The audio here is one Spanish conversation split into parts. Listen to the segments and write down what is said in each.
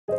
El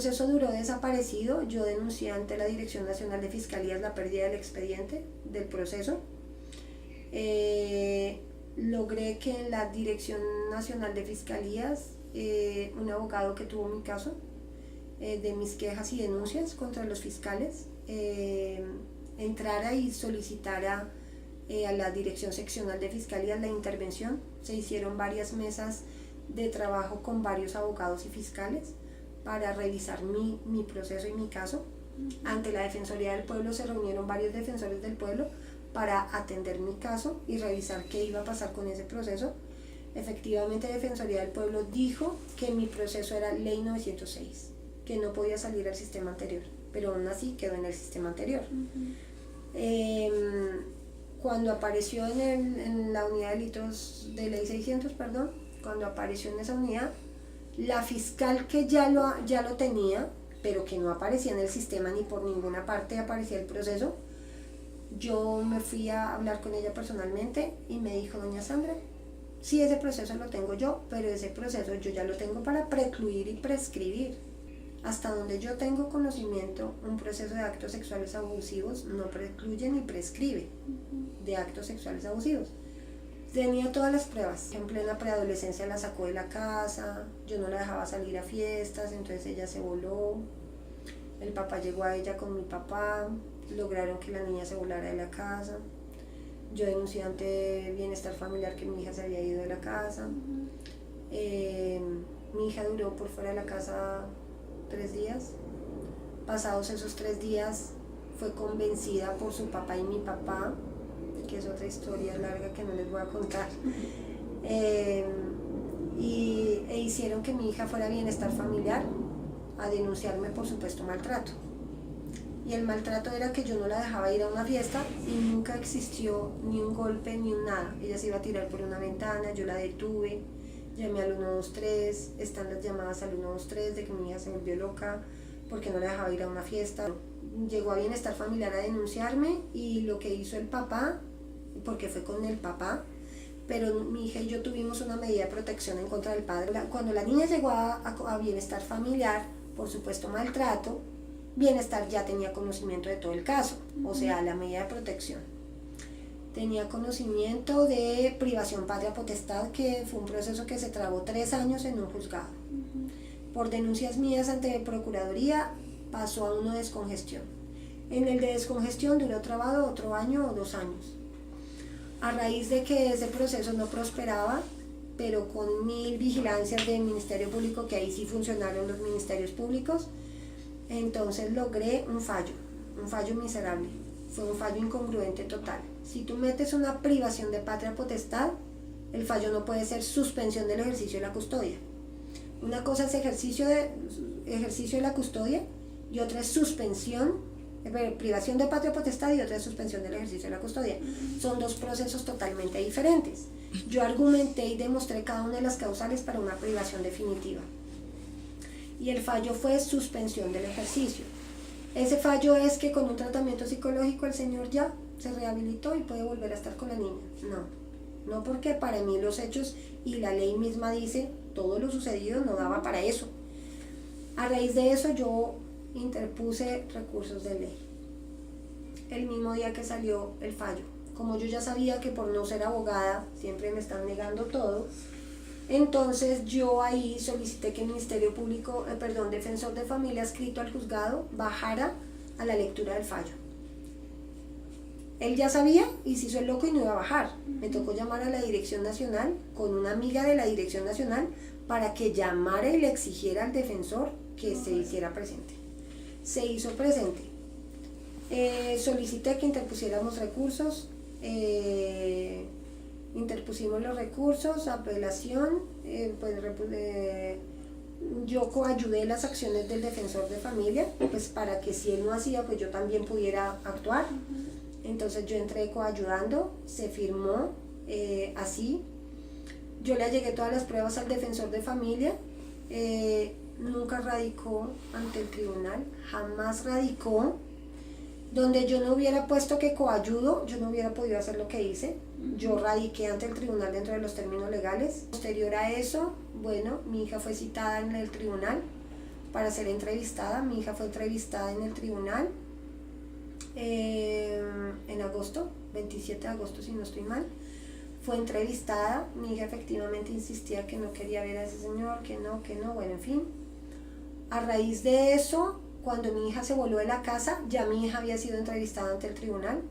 proceso duró desaparecido. Yo denuncié ante la Dirección Nacional de Fiscalías la pérdida del expediente del proceso. Logré que en la Dirección Nacional de Fiscalías, un abogado que tuvo mi caso, de mis quejas y denuncias contra los fiscales, entrara y solicitara a la Dirección Seccional de Fiscalías la intervención. Se hicieron varias mesas de trabajo con varios abogados y fiscales para revisar mi proceso y mi caso. Ante la Defensoría del Pueblo se reunieron varios defensores del pueblo para atender mi caso y revisar qué iba a pasar con ese proceso. Efectivamente, la Defensoría del Pueblo dijo que mi proceso era Ley 906, que no podía salir al sistema anterior, pero aún así quedó en el sistema anterior. Cuando apareció en la unidad de delitos de Ley 600, cuando apareció en esa unidad, la fiscal que ya lo tenía, pero que no aparecía en el sistema ni por ninguna parte aparecía el proceso, yo me fui a hablar con ella personalmente y me dijo: doña Sandra, sí, ese proceso lo tengo yo, pero ese proceso yo ya lo tengo para precluir y prescribir. Hasta donde yo tengo conocimiento, un proceso de actos sexuales abusivos no precluye ni prescribe de actos sexuales abusivos. Tenía todas las pruebas. En plena preadolescencia la sacó de la casa, yo no la dejaba salir a fiestas, entonces ella se voló. El papá llegó a ella con mi papá, lograron que la niña se volara de la casa. Yo denuncié ante Bienestar Familiar que mi hija se había ido de la casa. Mi hija duró por fuera de la casa 3 días. Pasados esos 3 días fue convencida por su papá y mi papá, que es otra historia larga que no les voy a contar, e hicieron que mi hija fuera a Bienestar Familiar a denunciarme por supuesto maltrato. Y el maltrato era que yo no la dejaba ir a una fiesta y nunca existió ni un golpe ni un nada. Ella se iba a tirar por una ventana, yo la detuve, llamé al 123, están las llamadas al 123 de que mi hija se volvió loca porque no la dejaba ir a una fiesta. Llegó a Bienestar Familiar a denunciarme y lo que hizo el papá, porque fue con el papá, pero mi hija y yo tuvimos una medida de protección en contra del padre. Cuando la niña llegó a Bienestar Familiar, por supuesto maltrato, Bienestar ya tenía conocimiento de todo el caso, o sea, la medida de protección. Tenía conocimiento de privación patria potestad, que fue un proceso que se trabó 3 años en un juzgado. Por denuncias mías ante Procuraduría pasó a uno de descongestión. En el de descongestión duró trabado otro año o 2 años. A raíz de que ese proceso no prosperaba, pero con 1000 vigilancias del Ministerio Público, que ahí sí funcionaron los ministerios públicos, entonces logré un fallo miserable. Fue un fallo incongruente total. Si tú metes una privación de patria potestad, el fallo no puede ser suspensión del ejercicio de la custodia. Una cosa es ejercicio de la custodia y otra es privación de patria potestad y otra es suspensión del ejercicio de la custodia. Son 2 procesos totalmente diferentes. Yo argumenté y demostré cada una de las causales para una privación definitiva. Y el fallo fue suspensión del ejercicio. Ese fallo es que con un tratamiento psicológico el señor ya se rehabilitó y puede volver a estar con la niña. No porque para mí los hechos y la ley misma dice todo lo sucedido no daba para eso. A raíz de eso yo interpuse recursos de ley. El mismo día que salió el fallo, como yo ya sabía que por no ser abogada siempre me están negando todo, entonces yo ahí solicité que el Ministerio Público, Defensor de Familia adscrito al juzgado, bajara a la lectura del fallo. Él ya sabía y se hizo el loco y no iba a bajar. Me tocó llamar a la Dirección Nacional con una amiga de la Dirección Nacional para que llamara y le exigiera al defensor que se hiciera presente. Se hizo presente. Solicité que interpusiéramos recursos, interpusimos los recursos, apelación, yo coayudé las acciones del defensor de familia, pues para que si él no hacía, pues yo también pudiera actuar. Entonces yo entré coayudando, se firmó así. Yo le allegué todas las pruebas al defensor de familia, nunca radicó ante el tribunal, jamás radicó. Donde yo no hubiera puesto que coayudo, yo no hubiera podido hacer lo que hice. Yo radiqué ante el tribunal dentro de los términos legales. Posterior a eso, bueno, mi hija fue citada en el tribunal para ser entrevistada. Mi hija fue entrevistada en el tribunal en agosto, 27 de agosto si no estoy mal. Fue entrevistada, mi hija efectivamente insistía que no quería ver a ese señor, que no, bueno, en fin. A raíz de eso, cuando mi hija se voló de la casa, ya mi hija había sido entrevistada ante el tribunal.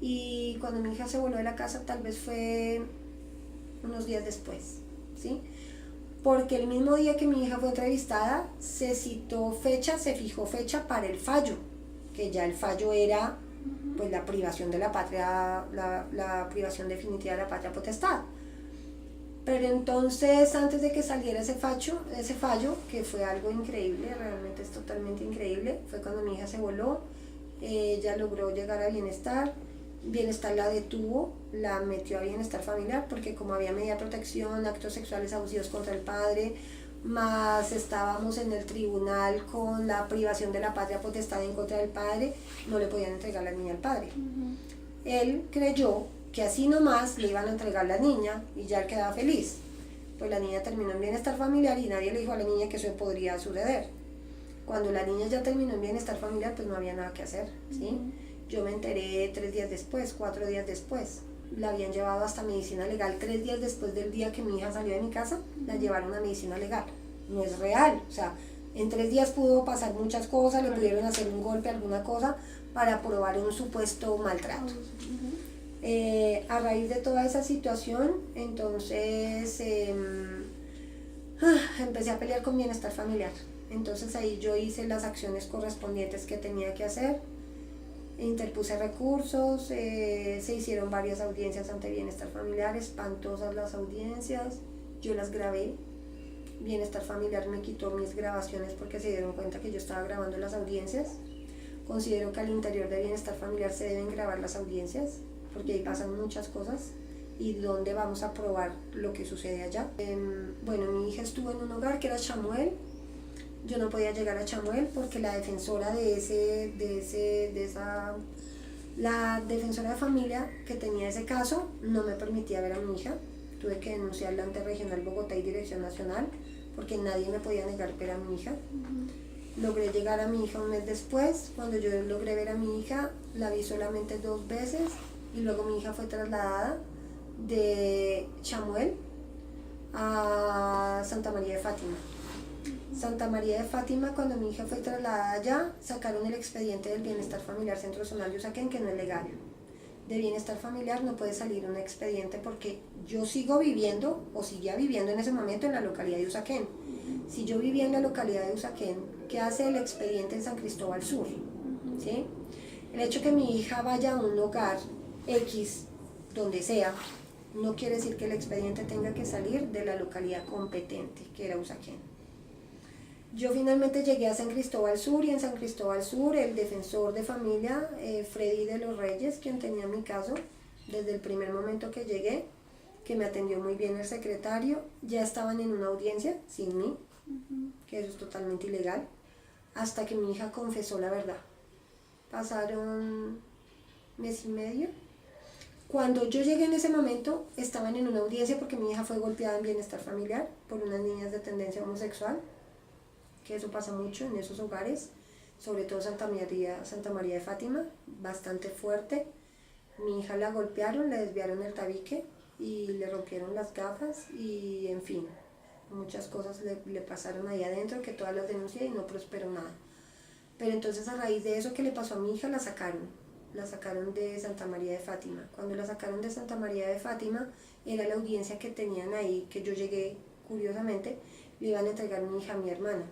Y cuando mi hija se voló de la casa, tal vez fue unos días después, ¿sí? Porque el mismo día que mi hija fue entrevistada, se citó fecha, se fijó fecha para el fallo, que ya el fallo era pues la privación de la patria, la privación definitiva de la patria potestad. Pero entonces, antes de que saliera ese fallo, que fue algo increíble, realmente es totalmente increíble, fue cuando mi hija se voló, ella logró llegar a Bienestar, Bienestar la detuvo, la metió a Bienestar Familiar, porque como había medida de protección, actos sexuales abusivos contra el padre, más estábamos en el tribunal con la privación de la patria potestad en contra del padre, no le podían entregar la niña al padre. Él creyó que así nomás le iban a entregar la niña y ya él quedaba feliz. Pues la niña terminó en Bienestar Familiar y nadie le dijo a la niña que eso podría suceder. Cuando la niña ya terminó en Bienestar Familiar, pues no había nada que hacer, ¿sí? Yo me enteré 3 días después, 4 días después. La habían llevado hasta medicina legal 3 días después del día que mi hija salió de mi casa, la llevaron a medicina legal. No es real, o sea, en 3 días pudo pasar muchas cosas, le pudieron hacer un golpe, alguna cosa, para probar un supuesto maltrato. A raíz de toda esa situación, entonces empecé a pelear con Bienestar Familiar. Entonces ahí yo hice las acciones correspondientes que tenía que hacer, interpuse recursos, se hicieron varias audiencias ante Bienestar Familiar, espantosas las audiencias, yo las grabé. Bienestar Familiar me quitó mis grabaciones porque se dieron cuenta que yo estaba grabando las audiencias. Considero que al interior de Bienestar Familiar se deben grabar las audiencias, porque ahí pasan muchas cosas y donde vamos a probar lo que sucede allá. Bueno, mi hija estuvo en un hogar que era Chamuel. Yo no podía llegar a Chamuel porque la defensora la defensora de familia que tenía ese caso no me permitía ver a mi hija. Tuve que denunciarla ante Regional Bogotá y Dirección Nacional porque nadie me podía negar ver a mi hija. Logré llegar a mi hija un mes después. Cuando yo logré ver a mi hija, la vi solamente 2 veces y luego mi hija fue trasladada de Chamuel a Santa María de Fátima. Santa María de Fátima, cuando mi hija fue trasladada allá, sacaron el expediente del Bienestar Familiar Centro Zonal de Usaquén, que no es legal. De Bienestar Familiar no puede salir un expediente porque yo sigo viviendo, o seguía viviendo en ese momento en la localidad de Usaquén. Si yo vivía en la localidad de Usaquén, ¿qué hace el expediente en San Cristóbal Sur? ¿Sí? El hecho que mi hija vaya a un hogar X, donde sea, no quiere decir que el expediente tenga que salir de la localidad competente, que era Usaquén. Yo finalmente llegué a San Cristóbal Sur y en San Cristóbal Sur el defensor de familia, Freddy de los Reyes, quien tenía mi caso, desde el primer momento que llegué, que me atendió muy bien el secretario, ya estaban en una audiencia sin mí, que eso es totalmente ilegal, hasta que mi hija confesó la verdad. Pasaron 1 mes y medio. Cuando yo llegué en ese momento, estaban en una audiencia porque mi hija fue golpeada en Bienestar Familiar por unas niñas de tendencia homosexual, que eso pasa mucho en esos hogares, sobre todo Santa María de Fátima, bastante fuerte. Mi hija la golpearon, le desviaron el tabique y le rompieron las gafas y en fin, muchas cosas le pasaron ahí adentro que todas las denuncié y no prosperó nada. Pero entonces a raíz de eso que le pasó a mi hija la sacaron de Santa María de Fátima. Cuando la sacaron de Santa María de Fátima era la audiencia que tenían ahí, que yo llegué curiosamente, le iban a entregar mi hija a mi hermana.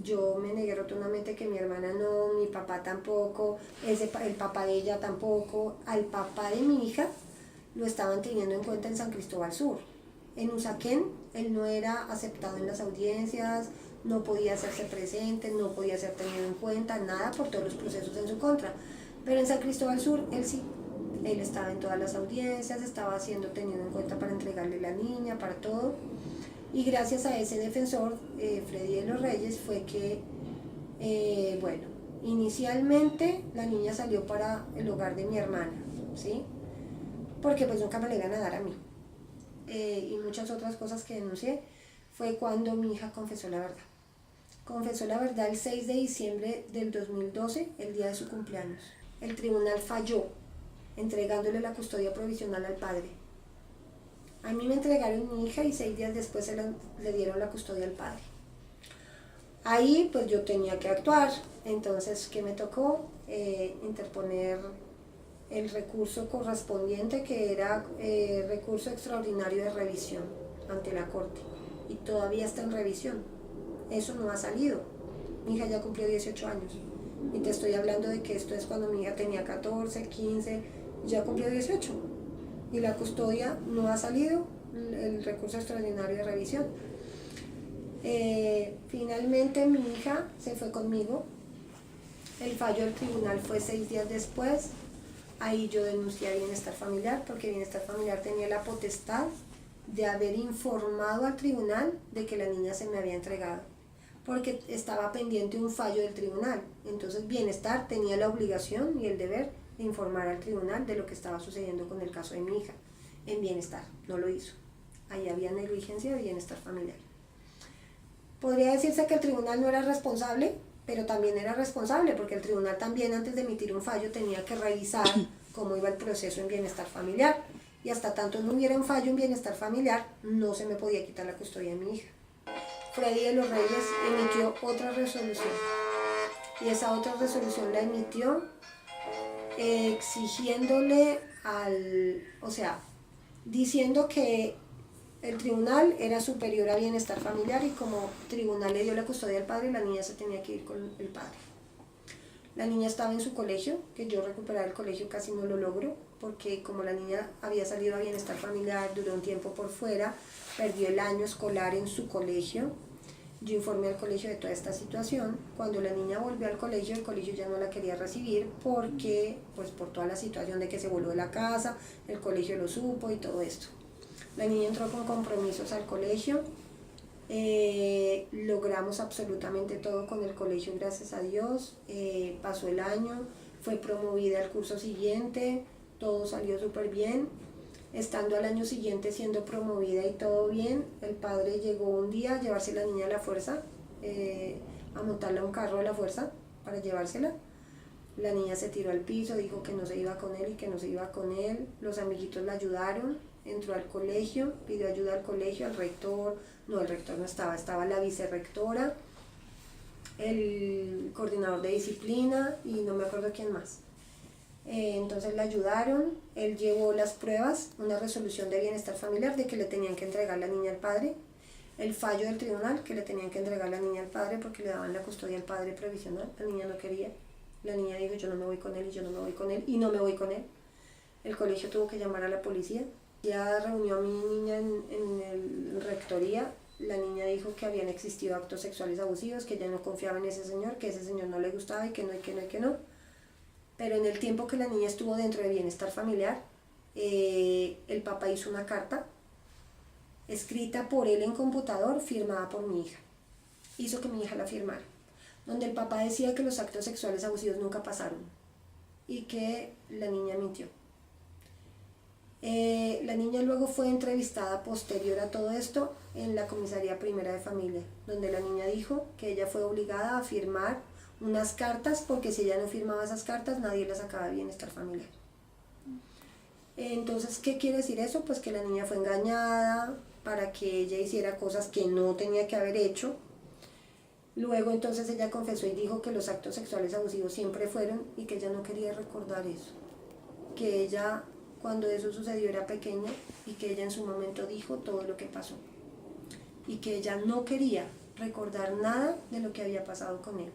Yo me negué rotundamente que mi hermana no, mi papá tampoco, el papá de ella tampoco. Al papá de mi hija lo estaban teniendo en cuenta en San Cristóbal Sur. En Usaquén él no era aceptado en las audiencias, no podía hacerse presente, no podía ser tenido en cuenta, nada por todos los procesos en su contra. Pero en San Cristóbal Sur él sí, él estaba en todas las audiencias, estaba siendo tenido en cuenta para entregarle la niña, para todo. Y gracias a ese defensor, Freddy de los Reyes, fue que, bueno, inicialmente la niña salió para el hogar de mi hermana, ¿sí? Porque pues nunca me le iban a dar a mí. Y muchas otras cosas que denuncié, fue cuando mi hija confesó la verdad. Confesó la verdad el 6 de diciembre del 2012, el día de su cumpleaños. El tribunal falló, entregándole la custodia provisional al padre. A mí me entregaron mi hija y 6 días después le dieron la custodia al padre. Ahí pues yo tenía que actuar, entonces ¿qué me tocó? Interponer el recurso correspondiente, que era recurso extraordinario de revisión ante la corte, y todavía está en revisión. Eso no ha salido. Mi hija ya cumplió 18 años y te estoy hablando de que esto es cuando mi hija tenía 14, 15, ya cumplió 18 y la custodia no ha salido, el recurso extraordinario de revisión. Finalmente mi hija se fue conmigo. El fallo del tribunal fue 6 días después. Ahí yo denuncié a Bienestar Familiar, porque Bienestar Familiar tenía la potestad de haber informado al tribunal de que la niña se me había entregado, porque estaba pendiente un fallo del tribunal. Entonces Bienestar tenía la obligación y el deber de informar al tribunal de lo que estaba sucediendo con el caso de mi hija. En Bienestar no lo hizo. Ahí había negligencia de Bienestar Familiar. Podría decirse que el tribunal no era responsable, pero también era responsable, porque el tribunal también, antes de emitir un fallo, tenía que revisar cómo iba el proceso en Bienestar Familiar, y hasta tanto no hubiera un fallo en Bienestar Familiar, no se me podía quitar la custodia de mi hija. Freddy de los Reyes emitió otra resolución, y esa otra resolución la emitió exigiéndole diciendo que el tribunal era superior a Bienestar Familiar, y como tribunal le dio la custodia al padre, la niña se tenía que ir con el padre. La niña estaba en su colegio, que yo recuperar el colegio casi no lo logro, porque como la niña había salido a Bienestar Familiar, duró un tiempo por fuera, perdió el año escolar en su colegio. Yo informé al colegio de toda esta situación. Cuando la niña volvió al colegio, el colegio ya no la quería recibir, porque pues por toda la situación de que se voló de la casa, el colegio lo supo y todo esto. La niña entró con compromisos al colegio, logramos absolutamente todo con el colegio, gracias a Dios. Pasó el año, fue promovida al curso siguiente, todo salió súper bien. Estando al año siguiente siendo promovida y todo bien, el padre llegó un día a llevarse a la niña a la fuerza, a montarla a un carro a la fuerza para llevársela. La niña se tiró al piso, dijo que no se iba con él y que no se iba con él. Los amiguitos la ayudaron, entró al colegio, pidió ayuda al colegio, al rector, no, el rector no estaba, estaba la vicerrectora, el coordinador de disciplina y no me acuerdo quién más. Entonces la ayudaron, él llevó las pruebas, una resolución de Bienestar Familiar de que le tenían que entregar la niña al padre, el fallo del tribunal que le tenían que entregar la niña al padre porque le daban la custodia al padre provisional. La niña no quería, la niña dijo yo no me voy con él y yo no me voy con él y no me voy con él. El colegio tuvo que llamar a la policía, ya reunió a mi niña en rectoría. La niña dijo que habían existido actos sexuales abusivos, que ella no confiaba en ese señor, que ese señor no le gustaba y que no, y que no, y que no. Pero en el tiempo que la niña estuvo dentro de Bienestar Familiar, el papá hizo una carta escrita por él en computador, firmada por mi hija. Hizo que mi hija la firmara, donde el papá decía que los actos sexuales abusivos nunca pasaron y que la niña mintió. La niña luego fue entrevistada posterior a todo esto en la comisaría primera de familia, donde la niña dijo que ella fue obligada a firmar unas cartas, porque si ella no firmaba esas cartas nadie la sacaba de Bienestar Familiar. Entonces, ¿qué quiere decir eso? Pues que la niña fue engañada para que ella hiciera cosas que no tenía que haber hecho. Luego entonces ella confesó y dijo que los actos sexuales abusivos siempre fueron y que ella no quería recordar eso, que ella cuando eso sucedió era pequeña y que ella en su momento dijo todo lo que pasó y que ella no quería recordar nada de lo que había pasado con él,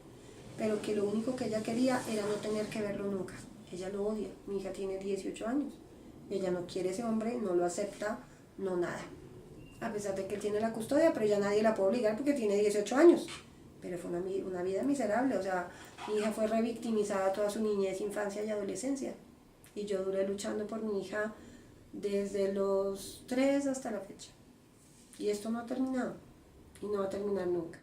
pero que lo único que ella quería era no tener que verlo nunca. Ella lo odia, mi hija tiene 18 años, ella no quiere ese hombre, no lo acepta, no nada. A pesar de que él tiene la custodia, pero ya nadie la puede obligar porque tiene 18 años. Pero fue una vida miserable, o sea, mi hija fue revictimizada toda su niñez, infancia y adolescencia. Y yo duré luchando por mi hija desde los 3 hasta la fecha. Y esto no ha terminado, y no va a terminar nunca.